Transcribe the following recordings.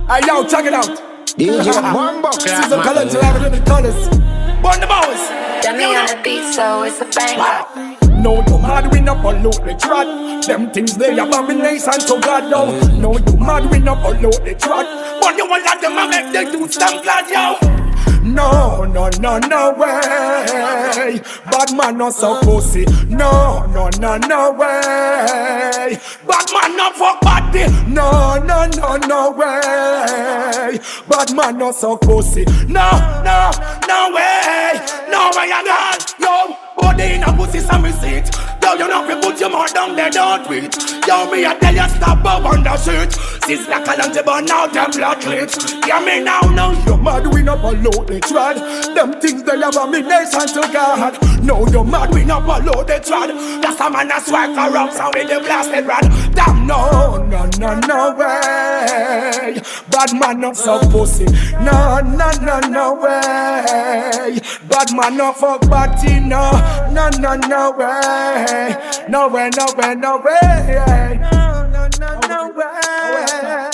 Hey yo, check it out. DJ Bumbo Sizzla colors, you have living colors. Burn the bows. Dummy on the beat, so it's a bang. No, you mad, we not pollute the trot. Them things they abomination to God, yo. No, you mad, we not pollute the trot. But you want let them make the youth stand glad, yo. No, no, no, no way. Bad man not so pussy. No, no, no, no way. Bad man not fuck body. No, no, no, no way. Bad man not so pussy. No, no, no way. No way at all. Yo, body in a pussy some receipt. Yo, you know we put your mouth down there, don't tweet. Yo, me I tell you stop up on the shit. Sizzla Kalanje burn out them blood clips. Hear me now, you mad we not follow the trad. Them things they have abomination to God. No, you mad we not follow the trad. That's a man that swag around so with the blasted rod. Damn no, no, no, no way. Bad man not so pussy. No, no, no, no way. Bad man not fuck body. No, no, no, no way. No way, no way, no way. No, no, no, no way.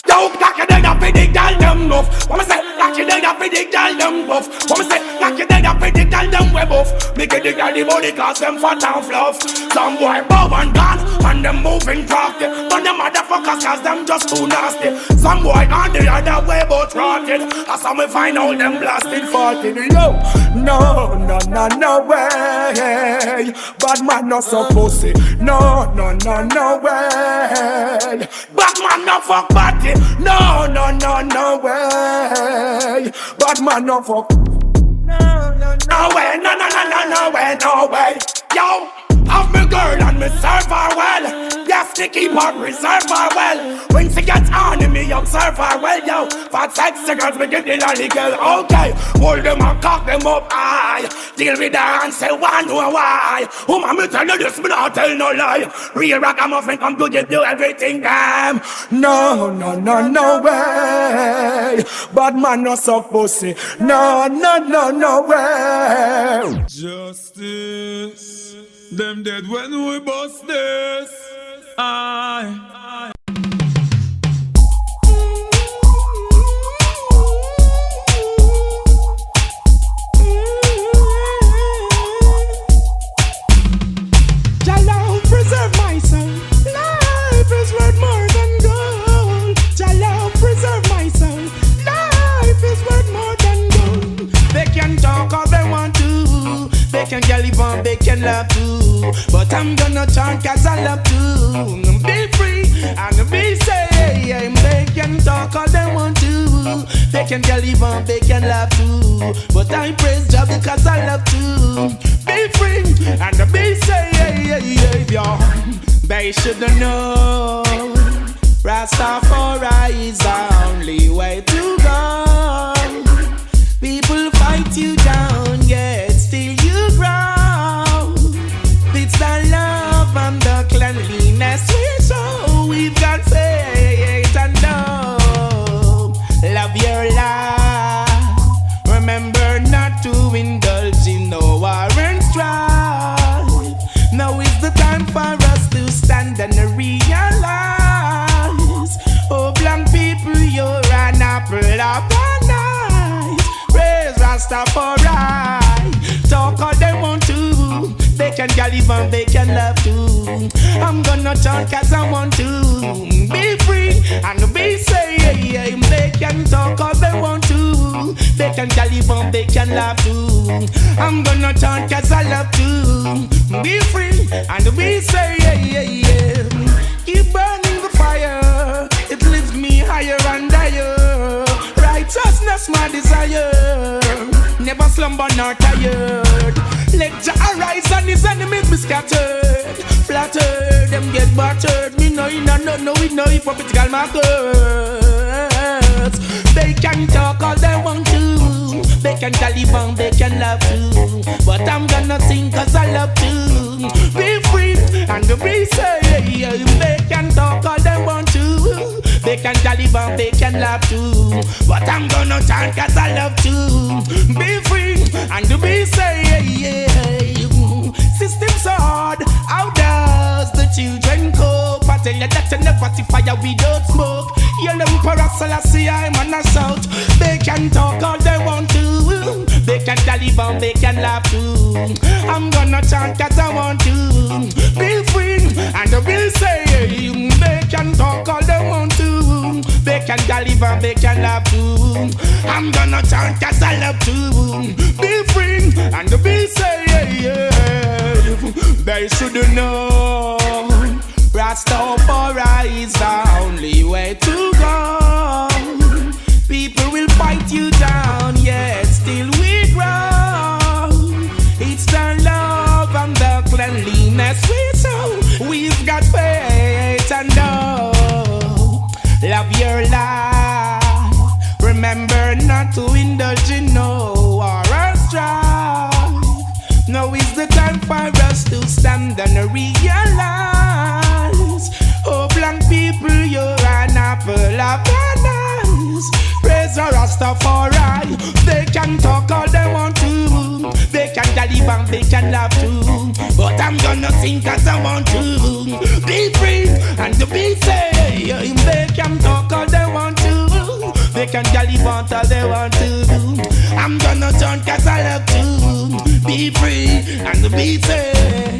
Yo, like you dead up in the girl them buff. What me say? Like you dead up in the girl them buff. What me say? Like you dead up in the girl them way buff. Make it the girl the body cause them fat and fluff. Some boy bow and gone and them moving crafty. But them motherfuckers cause them just too nasty. Some boy gone the other way but rotted. That's how me find all them blasted farted. Yo, no, no, no, no way. Bad man not so pussy. No, no, no, no way. Bad man not fuck body. No, no, no, no way. Bad man no fuck. No, no, no way. No, no, no, no, no way, no way. Yo, have me girl and me serve her well. Yes, they keep on reserve her well. When she gets on in me, observe her well, yo. For 6 seconds, we get the lolly girl. Okay, hold them and cock them up high. Deal with her and say, one know why. Oh, me tell you this, me not tell no lie. Real ragamuffin come to give you everything, damn. No, no, no, no way. Bad man no so pussy. No, no, no, no way. Justice. Them dead when we bust this. I. Jalla preserve my soul. Life is worth more than gold. Jalla preserve my soul. Life is worth more than gold. They can talk all they want to. They can get live on, they can love too. But I'm gonna turn cause I love to be free and be safe. They can talk all they want to. They can get live on, they can love too. But I praise God because I love to be free and be safe. They shouldn't know Rastafari is the only way to go. People fight you down, yet still you grow. It's the love and the cleanliness we show. We've got faith and love. Love your life. Remember not to indulge in no war and strife. Now is the time for us to stand and realize. Oh, black people, you're an apple of paradise. Praise Rastafari. Talk all they want to. They can get live and they can love too. I'm gonna talk cause I want to be free and be safe. They can talk all they want to. They can get live and they can love too. I'm gonna talk cause I love to be free and be safe. Keep burning the fire. It lifts me higher and higher. Righteousness my desire. Never slumber nor tired. Let Jah arise and his enemies be scattered. Flattered, them get battered. Me know you no we know hypocritical markers. They can talk all they want to. They can live and they can love too. But I'm gonna sing cause I love to be free and be safe. They can talk all they want to. They can live and they can love too. But I'm gonna chant cause I love to be free and be safe. System so hard, how does the children cope? I tell you that you never see fire without smoke. Yell Emperor Selassie, I'm on the south. They can talk all they want to. They can Taliban, they can laugh too. I'm gonna chant cause I want to be free. And they will say, they can talk all they want to. They can Taliban, they can laugh too. I'm gonna chant cause I love to be free. And they will say, they should know Rastafari is the only way to go. People will fight you down, yet still we grow. It's the love and the cleanliness we show. We've got faith and know. Love your life. Remember not to indulge in no war or strife. Now is the time for us to stand and realize. Oh, black people, you're an apple of paradise. Praise the Rastafari. They can talk all they want to. They can Taliban, they can laugh too. But I'm gonna sing cause I want to be free and to be safe. They can talk all they want to. They can Taliban all they want to. I'm gonna chant cause I love to be free and to be safe.